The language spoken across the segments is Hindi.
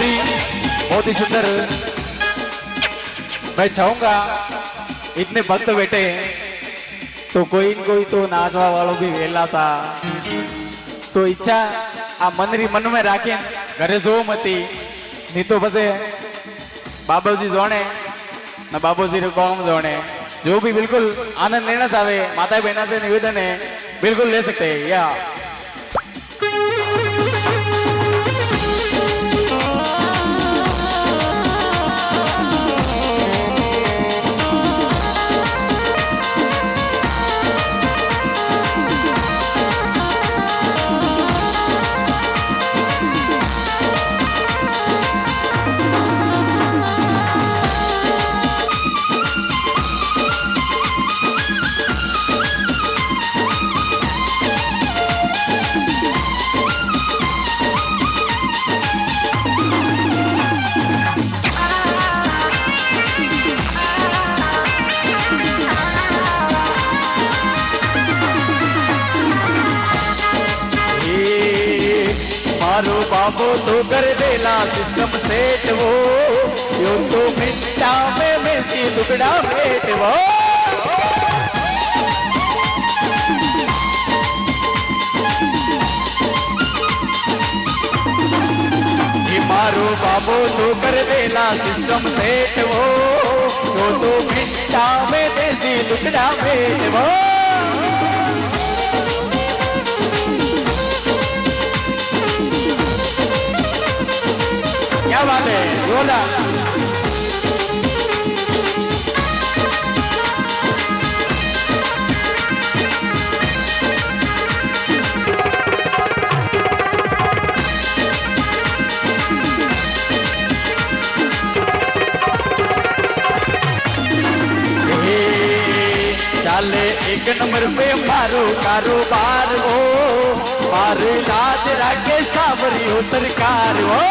मंत्री बहुत ही सुंदर। मैं चाहूंगा इतने भक्त बैठे हैं तो कोई न कोई तो नाचवा वालों भी वेला था, तो इच्छा आ मंत्री मन में राखे घरे जो मती नहीं तो बसे बाबूजी जोने ना बाबूजी रे कौम जोने जो भी बिल्कुल आनंद लेना चाहे माता बहना से निवेदन है बिल्कुल ले सकते हैं या मारो बाबू तो कर देला सिस्टम सेट वो यो तो मिट्टा में मेसी टुकड़ा फेट वो मारो बाबू तो कर देला सिस्टम सेट वो यो तो मिट्टा में देसी टुकड़ा फेट वो क्या बात है जोरदार। चाले एक नंबर पे मारो कारोबार हो मार लाज रागे सावरी हो सरकार हो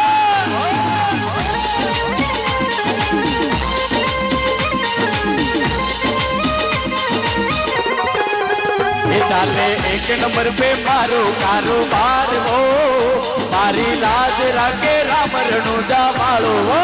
चाले एक नंबर पे मारो कारोबार हो मारी लाज रागे राम रणुजा मारो हो